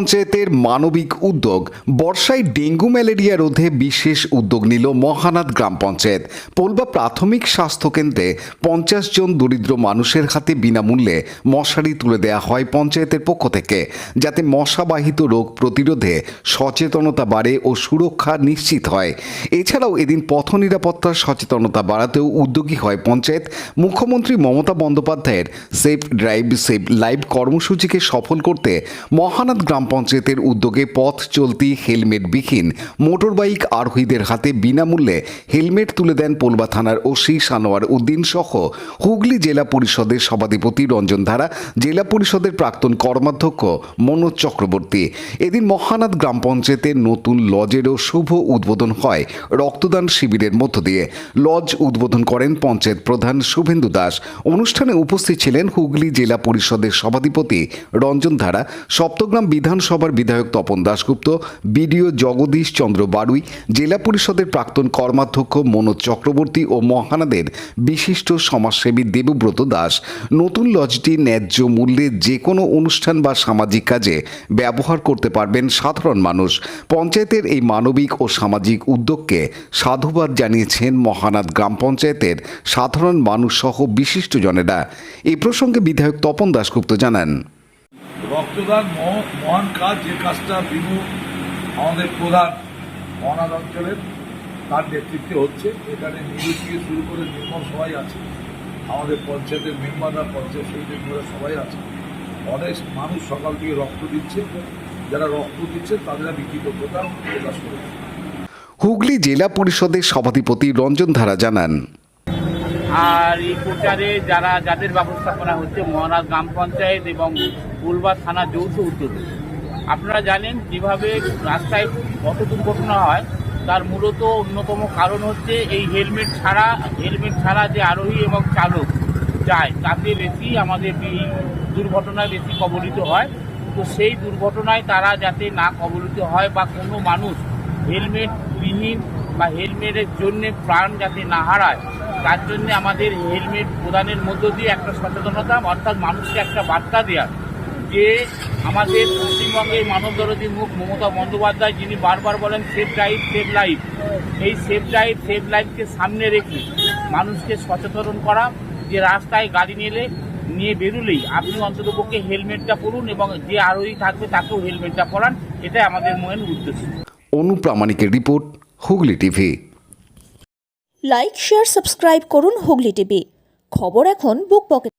পঞ্চায়েতের মানবিক উদ্যোগ। বর্ষায় ডেঙ্গু ম্যালেরিয়া রোধে বিশেষ উদ্যোগ নিল মহানাদ গ্রাম পঞ্চায়েত। পোলবা প্রাথমিক স্বাস্থ্যকেন্দ্রে 50 জন দরিদ্র মানুষের হাতে বিনামূল্যে মশারি তুলে দেওয়া হয় পঞ্চায়েতের পক্ষ থেকে, যাতে মশাবাহিত রোগ প্রতিরোধে সচেতনতা বাড়ে ও সুরক্ষা নিশ্চিত হয়। এছাড়াও এদিন পথ নিরাপত্তার সচেতনতা বাড়াতেও উদ্যোগী হয় পঞ্চায়েত। মুখ্যমন্ত্রী মমতা বন্দ্যোপাধ্যায়ের সেফ ড্রাইভ সেভ লাইভ কর্মসূচিকে সফল করতে মহানাদ গ্রাম পঞ্চায়েতের উদ্যোগে পথ চলতি হেলমেটবিহীন মোটরবাইক আরোহীদের হাতে বিনামূল্যে হেলমেট তুলে দেন পোলবা থানার ওসি সানোয়ার উদ্দিন সহ হুগলি জেলা পরিষদের সভাধিপতি রঞ্জন ধারা, জেলা পরিষদের প্রাক্তন কর্মাধ্যক্ষ মনোজ চক্রবর্তী। এদিন মহানাদ গ্রাম পঞ্চায়েতের নতুন লজেরও শুভ উদ্বোধন হয় রক্তদান শিবিরের মধ্য দিয়ে। লজ উদ্বোধন করেন পঞ্চায়েত প্রধান শুভেন্দু দাস। অনুষ্ঠানে উপস্থিত ছিলেন হুগলি জেলা পরিষদের সভাধিপতি রঞ্জন ধারা, সপ্তগ্রাম বিধানসভার বিধায়ক তপন দাশগুপ্ত, বিডিও জগদীশ চন্দ্র বারুই, জেলা পরিষদের প্রাক্তন কর্মাধ্যক্ষ মনোজ চক্রবর্তী ও মহানাদের বিশিষ্ট সমাজসেবী দেবব্রত দাস। নতুন লজটি ন্যায্য মূল্যে যে কোনো অনুষ্ঠান বা সামাজিক কাজে ব্যবহার করতে পারবেন সাধারণ মানুষ। পঞ্চায়েতের এই মানবিক ও সামাজিক উদ্যোগকে সাধুবাদ জানিয়েছেন মহানাদ গ্রাম পঞ্চায়েতের সাধারণ মানুষ সহ বিশিষ্টজনেরা। এই প্রসঙ্গে বিধায়ক তপন দাশগুপ্ত জানান, রক্তদান মহান কাজ, যে কাজটা বিনু আমাদের প্রধান মহানাদ অঞ্চলের তার নেতৃত্বে হচ্ছে। এখানে নিরু থেকে শুরু করে নির্মল সবাই আছে, আমাদের পঞ্চায়েতের মেম্বাররা, পঞ্চায়েত সমিতির সবাই আছে। অনেক মানুষ সকাল থেকে রক্ত দিচ্ছে, যারা রক্ত দিচ্ছে তাদের আমি কৃতজ্ঞতা প্রকাশ করি। হুগলি জেলা পরিষদের সভাধিপতি রঞ্জন ধারা জানান, আর এই প্রচারে যাদের ব্যবস্থাপনা হচ্ছে মহানাদ গ্রাম পঞ্চায়েত এবং পোলবা থানা যৌথ উদ্যোগে। আপনারা জানেন যেভাবে রাস্তায় কত দুর্ঘটনা হয়, তার মূলত অন্যতম কারণ হচ্ছে এই হেলমেট ছাড়া যে আরোহী এবং চালক যায়, তাতে বেশি আমাদের দুর্ঘটনায় বেশি কবলিত হয়। তো সেই দুর্ঘটনায় তারা যাতে না কবলিত হয় বা কোনো মানুষ হেলমেটবিহীন বা হেলমেটের জন্যে প্রাণ যাতে না হারায়, তার জন্য আমাদের হেলমেট প্রদানের মধ্য দিয়ে একটা সচেতনতা, অর্থাৎ মানুষকে একটা বার্তা দেওয়া যে আমাদের পশ্চিমবঙ্গের মানবদরদী মুখ মমতা বন্দ্যোপাধ্যায়, যিনি বারবার বলেন সেফ ড্রাইভ সেভ লাইফ। এই সেফ ড্রাইভ সেভ লাইফকে সামনে রেখে মানুষকে সচেতন করা, যে রাস্তায় গাড়ি নিয়ে বেরোলেই আপনি অন্ততপক্ষে হেলমেটটা পরুন এবং যে আরোহী থাকবে তাকেও হেলমেটটা পরান। এটাই আমাদের মূল উদ্দেশ্য। অনুপ্রামাণিকের report, Hooghly TV. Like, share, subscribe করুন হুগলি টিভি। খবর এখন বুক পকেট।